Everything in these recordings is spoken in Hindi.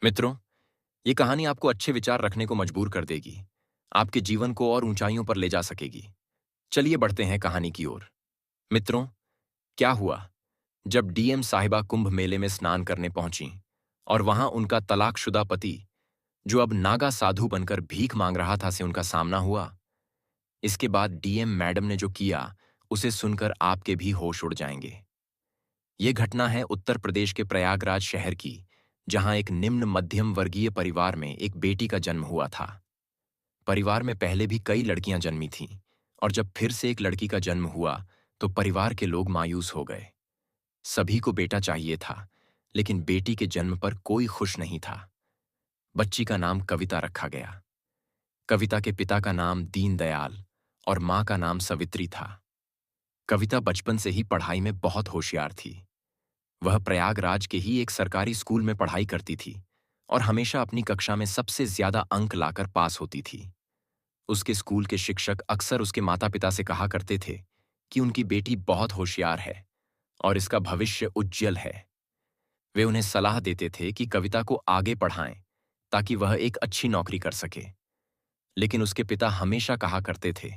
मित्रों, ये कहानी आपको अच्छे विचार रखने को मजबूर कर देगी, आपके जीवन को और ऊंचाइयों पर ले जा सकेगी। चलिए बढ़ते हैं कहानी की ओर। मित्रों, क्या हुआ जब डीएम साहिबा कुंभ मेले में स्नान करने पहुंची और वहां उनका तलाकशुदा पति, जो अब नागा साधु बनकर भीख मांग रहा था, से उनका सामना हुआ। इसके बाद डीएम मैडम ने जो किया, उसे सुनकर आपके भी होश उड़ जाएंगे। ये घटना है उत्तर प्रदेश के प्रयागराज शहर की, जहां एक निम्न मध्यम वर्गीय परिवार में एक बेटी का जन्म हुआ था। परिवार में पहले भी कई लड़कियां जन्मी थीं, और जब फिर से एक लड़की का जन्म हुआ तो परिवार के लोग मायूस हो गए। सभी को बेटा चाहिए था, लेकिन बेटी के जन्म पर कोई खुश नहीं था। बच्ची का नाम कविता रखा गया। कविता के पिता का नाम दीनदयाल और मां का नाम सवित्री था। कविता बचपन से ही पढ़ाई में बहुत होशियार थी। वह प्रयागराज के ही एक सरकारी स्कूल में पढ़ाई करती थी और हमेशा अपनी कक्षा में सबसे ज्यादा अंक लाकर पास होती थी। उसके स्कूल के शिक्षक अक्सर उसके माता पिता से कहा करते थे कि उनकी बेटी बहुत होशियार है और इसका भविष्य उज्जवल है। वे उन्हें सलाह देते थे कि कविता को आगे पढ़ाएं ताकि वह एक अच्छी नौकरी कर सके। लेकिन उसके पिता हमेशा कहा करते थे,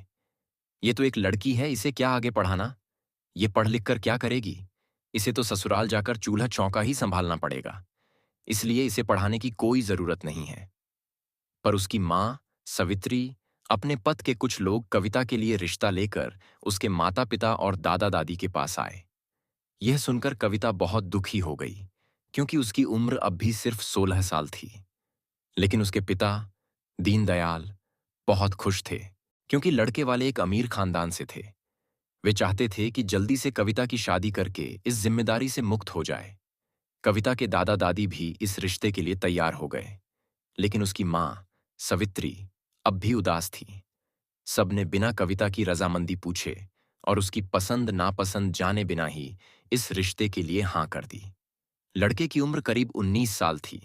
ये तो एक लड़की है, इसे क्या आगे पढ़ाना? ये पढ़ लिख कर क्या करेगी? इसे तो ससुराल जाकर चूल्हा चौका ही संभालना पड़ेगा, इसलिए इसे पढ़ाने की कोई जरूरत नहीं है। पर उसकी मां सवित्री, अपने पद के कुछ लोग कविता के लिए रिश्ता लेकर उसके माता पिता और दादा दादी के पास आए। यह सुनकर कविता बहुत दुखी हो गई, क्योंकि उसकी उम्र अब भी सिर्फ 16 साल थी। लेकिन उसके पिता दीनदयाल बहुत खुश थे, क्योंकि लड़के वाले एक अमीर खानदान से थे। वे चाहते थे कि जल्दी से कविता की शादी करके इस जिम्मेदारी से मुक्त हो जाए। कविता के दादा दादी भी इस रिश्ते के लिए तैयार हो गए, लेकिन उसकी मां सवित्री अब भी उदास थी। सबने बिना कविता की रजामंदी पूछे और उसकी पसंद नापसंद जाने बिना ही इस रिश्ते के लिए हां कर दी। लड़के की उम्र करीब 19 साल थी,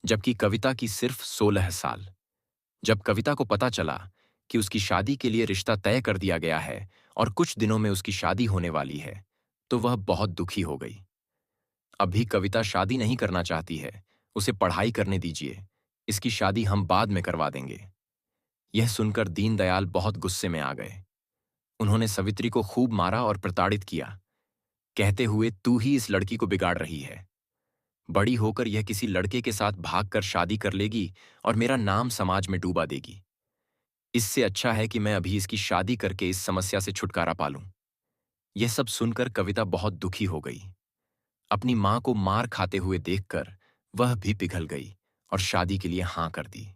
जबकि कविता की सिर्फ 16 साल। जब कविता को पता चला कि उसकी शादी के लिए रिश्ता तय कर दिया गया है और कुछ दिनों में उसकी शादी होने वाली है, तो वह बहुत दुखी हो गई। अभी कविता शादी नहीं करना चाहती है, उसे पढ़ाई करने दीजिए, इसकी शादी हम बाद में करवा देंगे। यह सुनकर दीनदयाल बहुत गुस्से में आ गए। उन्होंने सवित्री को खूब मारा और प्रताड़ित किया, कहते हुए, तू ही इस लड़की को बिगाड़ रही है। बड़ी होकर यह किसी लड़के के साथ भागकर शादी कर लेगी और मेरा नाम समाज में डूबा देगी। इससे अच्छा है कि मैं अभी इसकी शादी करके इस समस्या से छुटकारा पालूं। यह सब सुनकर कविता बहुत दुखी हो गई। अपनी मां को मार खाते हुए देखकर वह भी पिघल गई और शादी के लिए हां कर दी।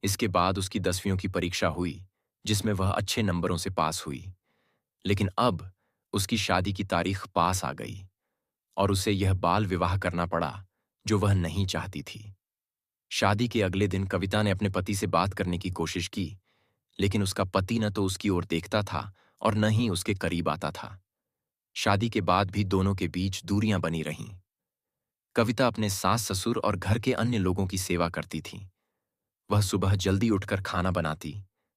इसके बाद उसकी 10वीं की परीक्षा हुई, जिसमें वह अच्छे नंबरों से पास हुई। लेकिन अब उसकी शादी की तारीख पास आ गई और उसे यह बाल विवाह करना पड़ा, जो वह नहीं चाहती थी। शादी के अगले दिन कविता ने अपने पति से बात करने की कोशिश की, लेकिन उसका पति न तो उसकी ओर देखता था और न ही उसके करीब आता था। शादी के बाद भी दोनों के बीच दूरियां बनी रहीं। कविता अपने सास ससुर और घर के अन्य लोगों की सेवा करती थी। वह सुबह जल्दी उठकर खाना बनाती,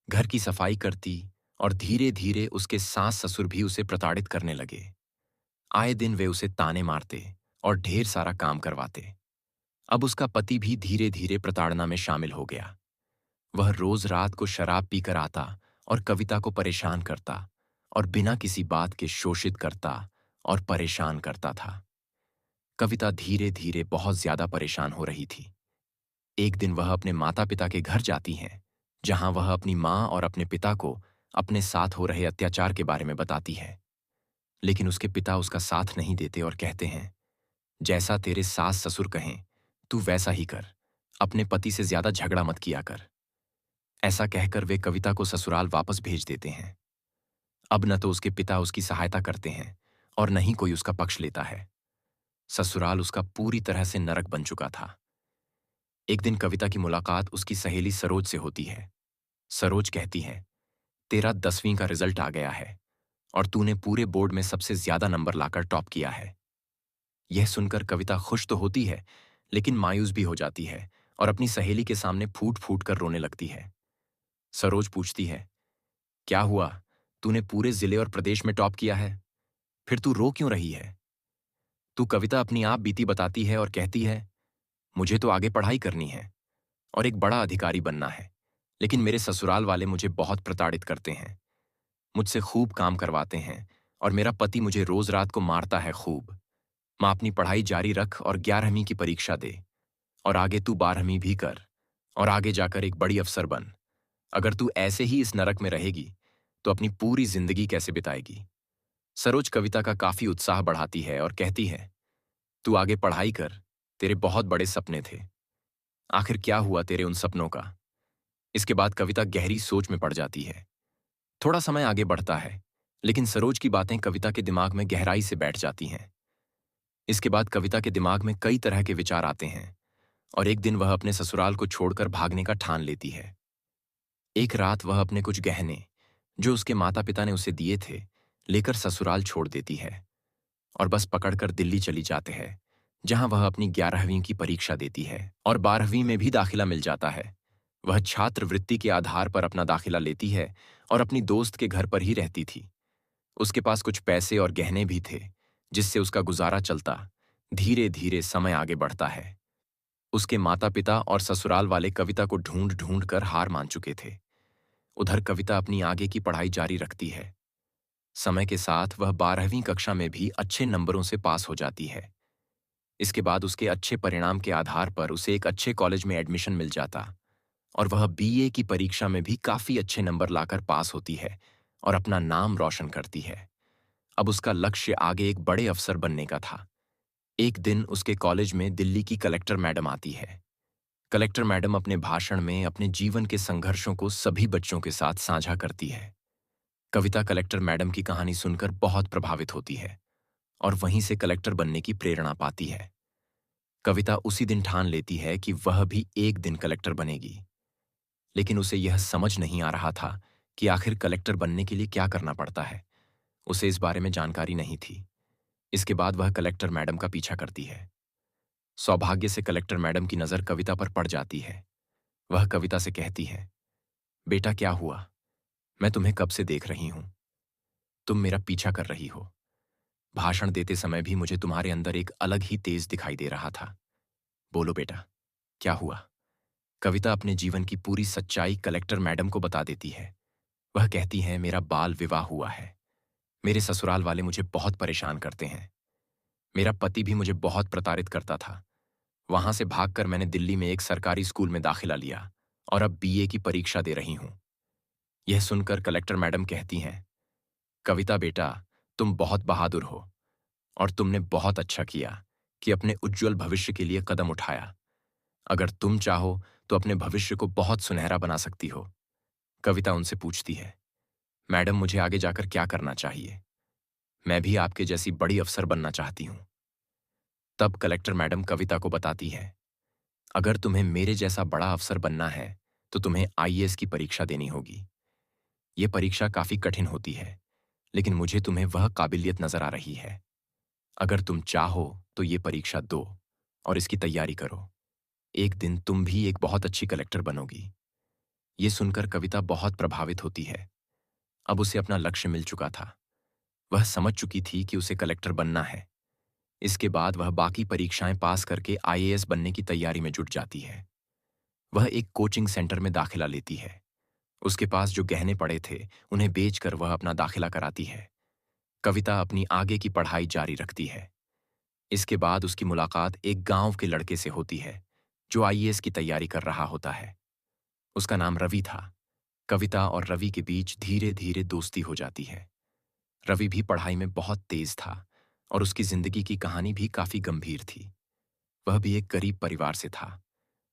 घर की सफाई करती, और धीरे धीरे उसके सास ससुर भी उसे प्रताड़ित करने लगे। आए दिन वे उसे ताने मारते और ढेर सारा काम करवाते। अब उसका पति भी धीरे धीरे प्रताड़ना में शामिल हो गया। वह रोज रात को शराब पीकर आता और कविता को परेशान करता और बिना किसी बात के शोषित करता और परेशान करता था। कविता धीरे धीरे बहुत ज्यादा परेशान हो रही थी। एक दिन वह अपने माता पिता के घर जाती हैं, जहां वह अपनी मां और अपने पिता को अपने साथ हो रहे अत्याचार के बारे में बताती है। लेकिन उसके पिता उसका साथ नहीं देते और कहते हैं, जैसा तेरे सास ससुर कहें तू वैसा ही कर, अपने पति से ज्यादा झगड़ा मत किया कर। ऐसा कहकर वे कविता को ससुराल वापस भेज देते हैं। अब न तो उसके पिता उसकी सहायता करते हैं और न ही कोई उसका पक्ष लेता है। ससुराल उसका पूरी तरह से नरक बन चुका था। एक दिन कविता की मुलाकात उसकी सहेली सरोज से होती है। सरोज कहती है, तेरा 10वीं का रिजल्ट आ गया है और तूने पूरे बोर्ड में सबसे ज्यादा नंबर लाकर टॉप किया है। यह सुनकर कविता खुश तो होती है, लेकिन मायूस भी हो जाती है और अपनी सहेली के सामने फूट फूट कर रोने लगती है। सरोज पूछती है, क्या हुआ? तूने पूरे जिले और प्रदेश में टॉप किया है, फिर तू रो क्यों रही है? तू कविता अपनी आप बीती बताती है और कहती है, मुझे तो आगे पढ़ाई करनी है और एक बड़ा अधिकारी बनना है, लेकिन मेरे ससुराल वाले मुझे बहुत प्रताड़ित करते हैं, मुझसे खूब काम करवाते हैं और मेरा पति मुझे रोज रात को मारता है खूब। माँ, अपनी पढ़ाई जारी रख और 11वीं की परीक्षा दे और आगे तू 12वीं भी कर और आगे जाकर एक बड़ी अफसर बन। अगर तू ऐसे ही इस नरक में रहेगी तो अपनी पूरी जिंदगी कैसे बिताएगी? सरोज कविता का काफी उत्साह बढ़ाती है और कहती है, तू आगे पढ़ाई कर, तेरे बहुत बड़े सपने थे। आखिर क्या हुआ तेरे उन सपनों का? इसके बाद कविता गहरी सोच में पड़ जाती है। थोड़ा समय आगे बढ़ता है, लेकिन सरोज की बातें कविता के दिमाग में गहराई से बैठ जाती हैं। इसके बाद कविता के दिमाग में कई तरह के विचार आते हैं और एक दिन वह अपने ससुराल को छोड़कर भागने का ठान लेती है। एक रात वह अपने कुछ गहने, जो उसके माता पिता ने उसे दिए थे, लेकर ससुराल छोड़ देती है और बस पकड़कर दिल्ली चली जाते हैं, जहां वह अपनी 11वीं की परीक्षा देती है और 12वीं में भी दाखिला मिल जाता है। वह छात्रवृत्ति के आधार पर अपना दाखिला लेती है और अपनी दोस्त के घर पर ही रहती थी। उसके पास कुछ पैसे और गहने भी थे, जिससे उसका गुजारा चलता। धीरे धीरे समय आगे बढ़ता है। उसके माता पिता और ससुराल वाले कविता को ढूंढ ढूंढ कर हार मान चुके थे। उधर कविता अपनी आगे की पढ़ाई जारी रखती है। समय के साथ वह 12वीं कक्षा में भी अच्छे नंबरों से पास हो जाती है। इसके बाद उसके अच्छे परिणाम के आधार पर उसे एक अच्छे कॉलेज में एडमिशन मिल जाता और वह बीए की परीक्षा में भी काफी अच्छे नंबर लाकर पास होती है और अपना नाम रोशन करती है। अब उसका लक्ष्य आगे एक बड़े अफसर बनने का था। एक दिन उसके कॉलेज में दिल्ली की कलेक्टर मैडम आती है। कलेक्टर मैडम अपने भाषण में अपने जीवन के संघर्षों को सभी बच्चों के साथ साझा करती है। कविता कलेक्टर मैडम की कहानी सुनकर बहुत प्रभावित होती है और वहीं से कलेक्टर बनने की प्रेरणा पाती है। कविता उसी दिन ठान लेती है कि वह भी एक दिन कलेक्टर बनेगी, लेकिन उसे यह समझ नहीं आ रहा था कि आखिर कलेक्टर बनने के लिए क्या करना पड़ता है। उसे इस बारे में जानकारी नहीं थी। इसके बाद वह कलेक्टर मैडम का पीछा करती है। सौभाग्य से कलेक्टर मैडम की नजर कविता पर पड़ जाती है। वह कविता से कहती है, बेटा क्या हुआ? मैं तुम्हें कब से देख रही हूं। तुम मेरा पीछा कर रही हो। भाषण देते समय भी मुझे तुम्हारे अंदर एक अलग ही तेज दिखाई दे रहा था। बोलो बेटा, क्या हुआ? कविता अपने जीवन की पूरी सच्चाई कलेक्टर मैडम को बता देती है। वह कहती है, मेरा बाल विवाह हुआ है। मेरे ससुराल वाले मुझे बहुत परेशान करते हैं। मेरा पति भी मुझे बहुत प्रताड़ित करता था। वहां से भागकर मैंने दिल्ली में एक सरकारी स्कूल में दाखिला लिया और अब बीए की परीक्षा दे रही हूं। यह सुनकर कलेक्टर मैडम कहती हैं, कविता बेटा, तुम बहुत बहादुर हो और तुमने बहुत अच्छा किया कि अपने उज्जवल भविष्य के लिए कदम उठाया। अगर तुम चाहो तो अपने भविष्य को बहुत सुनहरा बना सकती हो। कविता उनसे पूछती है, मैडम मुझे आगे जाकर क्या करना चाहिए? मैं भी आपके जैसी बड़ी अफसर बनना चाहती हूं। तब कलेक्टर मैडम कविता को बताती है, अगर तुम्हें मेरे जैसा बड़ा अफसर बनना है तो तुम्हें आईएएस की परीक्षा देनी होगी। ये परीक्षा काफी कठिन होती है, लेकिन मुझे तुम्हें वह काबिलियत नजर आ रही है। अगर तुम चाहो तो ये परीक्षा दो और इसकी तैयारी करो। एक दिन तुम भी एक बहुत अच्छी कलेक्टर बनोगी। ये सुनकर कविता बहुत प्रभावित होती है। अब उसे अपना लक्ष्य मिल चुका था। वह समझ चुकी थी कि उसे कलेक्टर बनना है। इसके बाद वह बाकी परीक्षाएं पास करके आईएएस बनने की तैयारी में जुट जाती है। वह एक कोचिंग सेंटर में दाखिला लेती है। उसके पास जो गहने पड़े थे उन्हें बेचकर वह अपना दाखिला कराती है। कविता अपनी आगे की पढ़ाई जारी रखती है। इसके बाद उसकी मुलाकात एक गांव के लड़के से होती है, जो आईएएस की तैयारी कर रहा होता है। उसका नाम रवि था। कविता और रवि के बीच धीरे धीरे दोस्ती हो जाती है। रवि भी पढ़ाई में बहुत तेज था और उसकी जिंदगी की कहानी भी काफी गंभीर थी। वह भी एक गरीब परिवार से था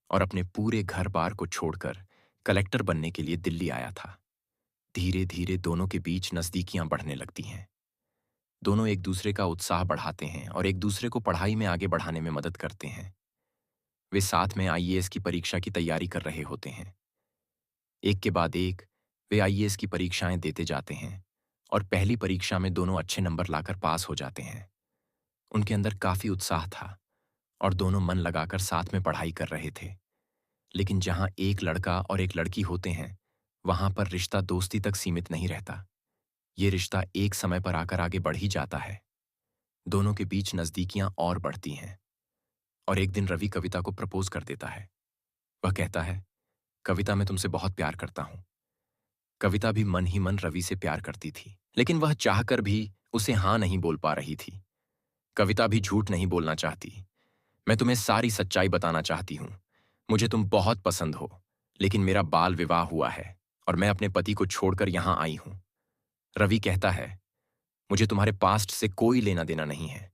और अपने पूरे घर बार को छोड़कर कलेक्टर बनने के लिए दिल्ली आया था। धीरे धीरे दोनों के बीच नजदीकियां बढ़ने लगती हैं। दोनों एक दूसरे का उत्साह बढ़ाते हैं और एक दूसरे को पढ़ाई में आगे बढ़ाने में मदद करते हैं। वे साथ में आईएएस की परीक्षा की तैयारी कर रहे होते हैं। एक के बाद एक वे आईएएस की परीक्षाएं देते जाते हैं और पहली परीक्षा में दोनों अच्छे नंबर लाकर पास हो जाते हैं। उनके अंदर काफी उत्साह था और दोनों मन लगाकर साथ में पढ़ाई कर रहे थे। लेकिन जहां एक लड़का और एक लड़की होते हैं, वहां पर रिश्ता दोस्ती तक सीमित नहीं रहता। ये रिश्ता एक समय पर आकर आगे बढ़ ही जाता है। दोनों के बीच नजदीकियां और बढ़ती हैं। और एक दिन रवि कविता को प्रपोज कर देता है। वह कहता है, कविता मैं तुमसे बहुत प्यार करता हूं। कविता भी मन ही मन रवि से प्यार करती थी, लेकिन वह चाहकर भी उसे हाँ नहीं बोल पा रही थी। कविता भी झूठ नहीं बोलना चाहती। मैं तुम्हें सारी सच्चाई बताना चाहती हूँ। मुझे तुम बहुत पसंद हो, लेकिन मेरा बाल विवाह हुआ है और मैं अपने पति को छोड़कर यहां आई हूं। रवि कहता है, मुझे तुम्हारे पास्ट से कोई लेना देना नहीं है।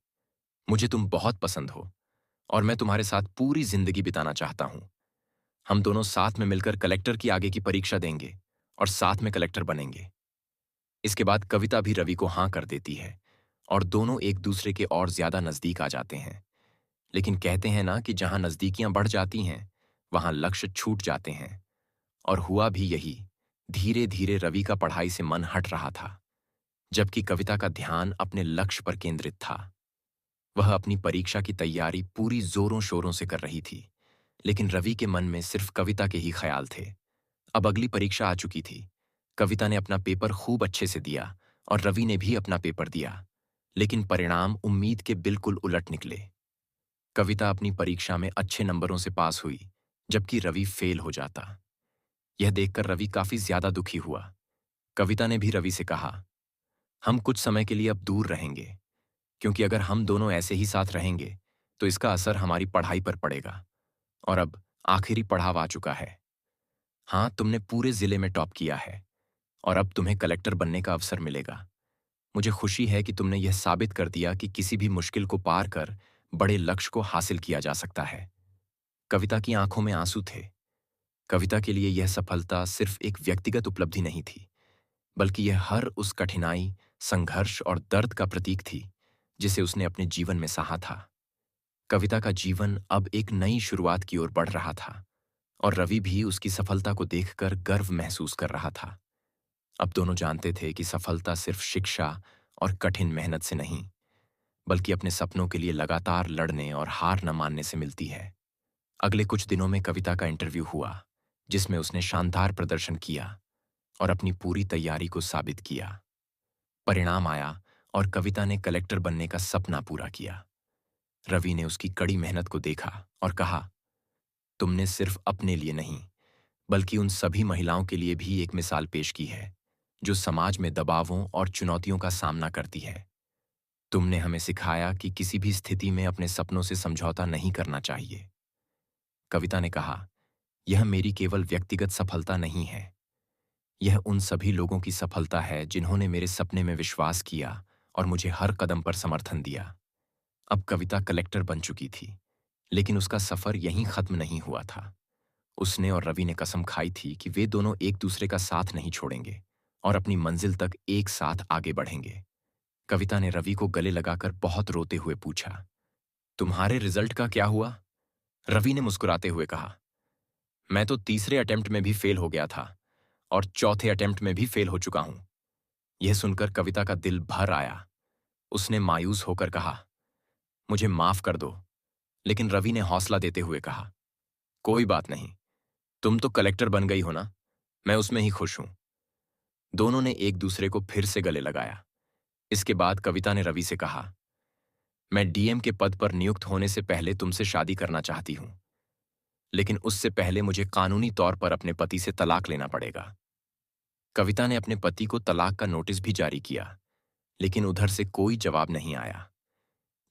मुझे तुम बहुत पसंद हो और मैं तुम्हारे साथ पूरी जिंदगी बिताना चाहता हूं। हम दोनों साथ में मिलकर कलेक्टर की आगे की परीक्षा देंगे और साथ में कलेक्टर बनेंगे। इसके बाद कविता भी रवि को हाँ कर देती है और दोनों एक दूसरे के और ज्यादा नजदीक आ जाते हैं। लेकिन कहते हैं ना कि जहां नजदीकियां बढ़ जाती हैं वहां लक्ष्य छूट जाते हैं। और हुआ भी यही। धीरे धीरे रवि का पढ़ाई से मन हट रहा था, जबकि कविता का ध्यान अपने लक्ष्य पर केंद्रित था। वह अपनी परीक्षा की तैयारी पूरी जोरों शोरों से कर रही थी, लेकिन रवि के मन में सिर्फ कविता के ही ख्याल थे। अब अगली परीक्षा आ चुकी थी। कविता ने अपना पेपर खूब अच्छे से दिया और रवि ने भी अपना पेपर दिया, लेकिन परिणाम उम्मीद के बिल्कुल उलट निकले। कविता अपनी परीक्षा में अच्छे नंबरों से पास हुई, जबकि रवि फेल हो जाता। यह देखकर रवि काफी ज्यादा दुखी हुआ। कविता ने भी रवि से कहा, हम कुछ समय के लिए अब दूर रहेंगे, क्योंकि अगर हम दोनों ऐसे ही साथ रहेंगे तो इसका असर हमारी पढ़ाई पर पड़ेगा। और अब आखिरी पड़ाव आ चुका है। हाँ, तुमने पूरे जिले में टॉप किया है और अब तुम्हें कलेक्टर बनने का अवसर मिलेगा। मुझे खुशी है कि तुमने यह साबित कर दिया कि किसी भी मुश्किल को पार कर बड़े लक्ष्य को हासिल किया जा सकता है। कविता की आंखों में आंसू थे। कविता के लिए यह सफलता सिर्फ एक व्यक्तिगत उपलब्धि नहीं थी, बल्कि यह हर उस कठिनाई, संघर्ष और दर्द का प्रतीक थी जिसे उसने अपने जीवन में सहा था। कविता का जीवन अब एक नई शुरुआत की ओर बढ़ रहा था और रवि भी उसकी सफलता को देखकर गर्व महसूस कर रहा था। अब दोनों जानते थे कि सफलता सिर्फ शिक्षा और कठिन मेहनत से नहीं, बल्कि अपने सपनों के लिए लगातार लड़ने और हार न मानने से मिलती है। अगले कुछ दिनों में कविता का इंटरव्यू हुआ, जिसमें उसने शानदार प्रदर्शन किया और अपनी पूरी तैयारी को साबित किया। परिणाम आया और कविता ने कलेक्टर बनने का सपना पूरा किया। रवि ने उसकी कड़ी मेहनत को देखा और कहा, तुमने सिर्फ अपने लिए नहीं, बल्कि उन सभी महिलाओं के लिए भी एक मिसाल पेश की है जो समाज में दबावों और चुनौतियों का सामना करती है। तुमने हमें सिखाया कि किसी भी स्थिति में अपने सपनों से समझौता नहीं करना चाहिए। कविता ने कहा, यह मेरी केवल व्यक्तिगत सफलता नहीं है, यह उन सभी लोगों की सफलता है जिन्होंने मेरे सपने में विश्वास किया और मुझे हर कदम पर समर्थन दिया। अब कविता कलेक्टर बन चुकी थी, लेकिन उसका सफर यहीं खत्म नहीं हुआ था। उसने और रवि ने कसम खाई थी कि वे दोनों एक दूसरे का साथ नहीं छोड़ेंगे और अपनी मंजिल तक एक साथ आगे बढ़ेंगे। कविता ने रवि को गले लगाकर बहुत रोते हुए पूछा, तुम्हारे रिजल्ट का क्या हुआ? रवि ने मुस्कुराते हुए कहा, मैं तो तीसरे अटेम्प्ट में भी फेल हो गया था और चौथे अटेम्प्ट में भी फेल हो चुका हूं। यह सुनकर कविता का दिल भर आया। उसने मायूस होकर कहा, मुझे माफ कर दो। लेकिन रवि ने हौसला देते हुए कहा, कोई बात नहीं, तुम तो कलेक्टर बन गई हो ना, मैं उसमें ही खुश हूं। दोनों ने एक दूसरे को फिर से गले लगाया। इसके बाद कविता ने रवि से कहा, मैं डीएम के पद पर नियुक्त होने से पहले तुमसे शादी करना चाहती हूं, लेकिन उससे पहले मुझे कानूनी तौर पर अपने पति से तलाक लेना पड़ेगा। कविता ने अपने पति को तलाक का नोटिस भी जारी किया, लेकिन उधर से कोई जवाब नहीं आया।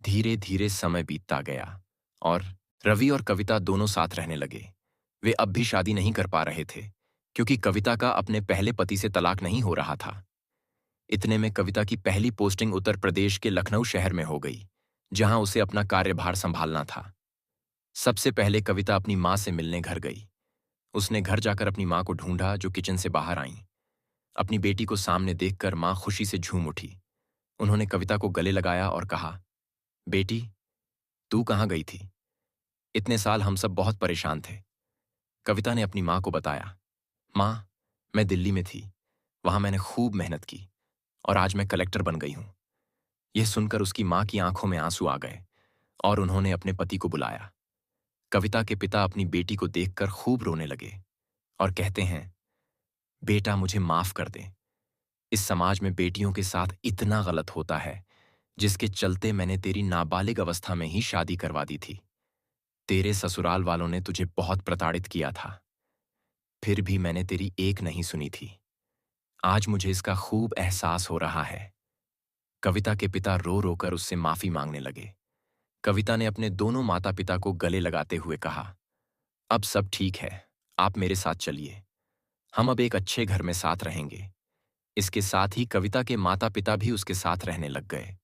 धीरे धीरे समय बीतता गया और रवि और कविता दोनों साथ रहने लगे। वे अब भी शादी नहीं कर पा रहे थे, क्योंकि कविता का अपने पहले पति से तलाक नहीं हो रहा था। इतने में कविता की पहली पोस्टिंग उत्तर प्रदेश के लखनऊ शहर में हो गई, जहां उसे अपना कार्यभार संभालना था। सबसे पहले कविता अपनी मां से मिलने घर गई। उसने घर जाकर अपनी मां को ढूंढा, जो किचन से बाहर आईं। अपनी बेटी को सामने देखकर मां खुशी से झूम उठी। उन्होंने कविता को गले लगाया और कहा, बेटी, तू कहाँ गई थी? इतने साल हम सब बहुत परेशान थे। कविता ने अपनी मां को बताया, मां, मैं दिल्ली में थी, वहां मैंने खूब मेहनत की और आज मैं कलेक्टर बन गई हूं। यह सुनकर उसकी मां की आंखों में आंसू आ गए और उन्होंने अपने पति को बुलाया। कविता के पिता अपनी बेटी को देखकर खूब रोने लगे और कहते हैं, बेटा, मुझे माफ कर दे। इस समाज में बेटियों के साथ इतना गलत होता है, जिसके चलते मैंने तेरी नाबालिग अवस्था में ही शादी करवा दी थी। तेरे ससुराल वालों ने तुझे बहुत प्रताड़ित किया था, फिर भी मैंने तेरी एक नहीं सुनी थी। आज मुझे इसका खूब एहसास हो रहा है। कविता के पिता रो रोकर उससे माफी मांगने लगे। कविता ने अपने दोनों माता पिता को गले लगाते हुए कहा, अब सब ठीक है, आप मेरे साथ चलिए। हम अब एक अच्छे घर में साथ रहेंगे। इसके साथ ही कविता के माता पिता भी उसके साथ रहने लग गए।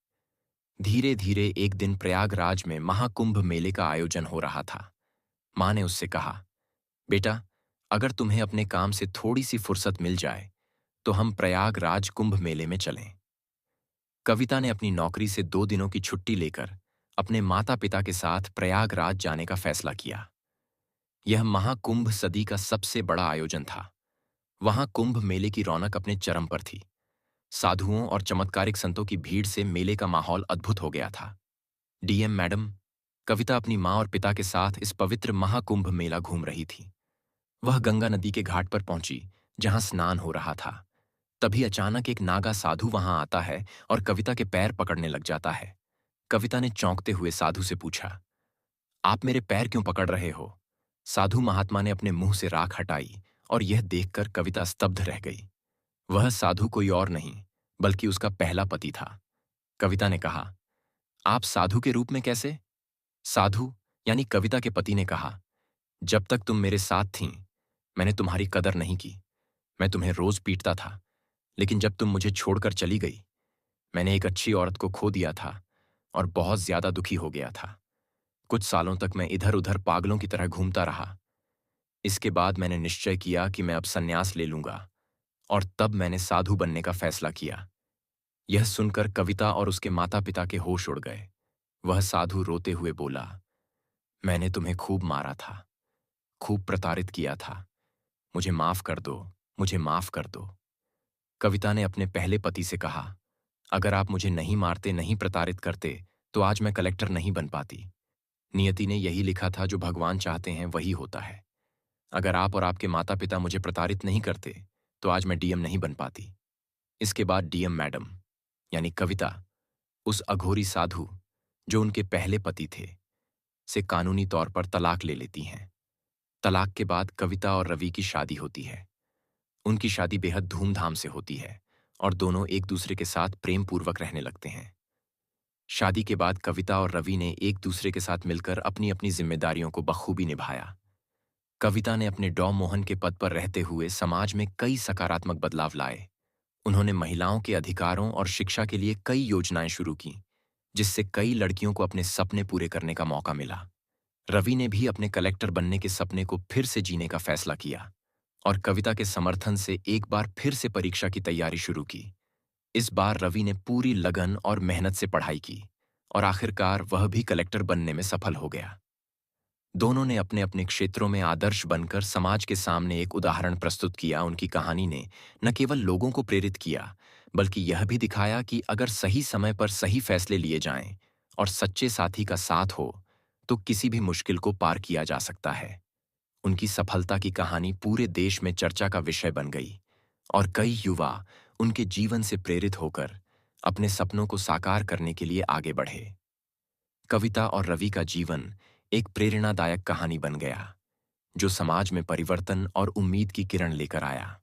धीरे धीरे एक दिन प्रयागराज में महाकुंभ मेले का आयोजन हो रहा था। माँ ने उससे कहा, बेटा, अगर तुम्हें अपने काम से थोड़ी सी फुर्सत मिल जाए तो हम प्रयागराज कुंभ मेले में चलें। कविता ने अपनी नौकरी से 2 दिनों की छुट्टी लेकर अपने माता पिता के साथ प्रयागराज जाने का फैसला किया। यह महाकुंभ सदी का सबसे बड़ा आयोजन था। वहां कुंभ मेले की रौनक अपने चरम पर थी। साधुओं और चमत्कारिक संतों की भीड़ से मेले का माहौल अद्भुत हो गया था। डीएम मैडम, कविता अपनी माँ और पिता के साथ इस पवित्र महाकुंभ मेला घूम रही थी। वह गंगा नदी के घाट पर पहुंची, जहां स्नान हो रहा था। तभी अचानक एक नागा साधु वहां आता है और कविता के पैर पकड़ने लग जाता है। कविता ने चौंकते हुए साधु से पूछा, आप मेरे पैर क्यों पकड़ रहे हो? साधु महात्मा ने अपने मुंह से राख हटाई और यह देखकर कविता स्तब्ध रह गई। वह साधु कोई और नहीं, बल्कि उसका पहला पति था। कविता ने कहा, आप साधु के रूप में कैसे? साधु यानी कविता के पति ने कहा, जब तक तुम मेरे साथ थीं, मैंने तुम्हारी कदर नहीं की। मैं तुम्हें रोज पीटता था, लेकिन जब तुम मुझे छोड़कर चली गई, मैंने एक अच्छी औरत को खो दिया था और बहुत ज्यादा दुखी हो गया था। कुछ सालों तक मैं इधर उधर पागलों की तरह घूमता रहा। इसके बाद मैंने निश्चय किया कि मैं अब संन्यास ले लूंगा, और तब मैंने साधु बनने का फैसला किया। यह सुनकर कविता और उसके माता पिता के होश उड़ गए। वह साधु रोते हुए बोला, मैंने तुम्हें खूब मारा था, खूब प्रताड़ित किया था। मुझे माफ कर दो, मुझे माफ कर दो। कविता ने अपने पहले पति से कहा, अगर आप मुझे नहीं मारते, नहीं प्रताड़ित करते, तो आज मैं कलेक्टर नहीं बन पाती। नियति ने यही लिखा था, जो भगवान चाहते हैं वही होता है। अगर आप और आपके माता पिता मुझे प्रताड़ित नहीं करते, तो आज मैं डीएम नहीं बन पाती। इसके बाद डीएम मैडम यानी कविता उस अघोरी साधु, जो उनके पहले पति थे, से कानूनी तौर पर तलाक ले लेती हैं। तलाक के बाद कविता और रवि की शादी होती है। उनकी शादी बेहद धूमधाम से होती है और दोनों एक दूसरे के साथ प्रेम पूर्वक रहने लगते हैं। शादी के बाद कविता और रवि ने एक दूसरे के साथ मिलकर अपनी अपनी जिम्मेदारियों को बखूबी निभाया। कविता ने अपने डॉ मोहन के पद पर रहते हुए समाज में कई सकारात्मक बदलाव लाए। उन्होंने महिलाओं के अधिकारों और शिक्षा के लिए कई योजनाएं शुरू की, जिससे कई लड़कियों को अपने सपने पूरे करने का मौका मिला। रवि ने भी अपने कलेक्टर बनने के सपने को फिर से जीने का फैसला किया और कविता के समर्थन से एक बार फिर से परीक्षा की तैयारी शुरू की। इस बार रवि ने पूरी लगन और मेहनत से पढ़ाई की और आखिरकार वह भी कलेक्टर बनने में सफल हो गया। दोनों ने अपने अपने क्षेत्रों में आदर्श बनकर समाज के सामने एक उदाहरण प्रस्तुत किया। उनकी कहानी ने न केवल लोगों को प्रेरित किया, बल्कि यह भी दिखाया कि अगर सही समय पर सही फैसले लिए जाएं और सच्चे साथी का साथ हो, तो किसी भी मुश्किल को पार किया जा सकता है। उनकी सफलता की कहानी पूरे देश में चर्चा का विषय बन गई और कई युवा उनके जीवन से प्रेरित होकर अपने सपनों को साकार करने के लिए आगे बढ़े। कविता और रवि का जीवन एक प्रेरणादायक कहानी बन गया, जो समाज में परिवर्तन और उम्मीद की किरण लेकर आया।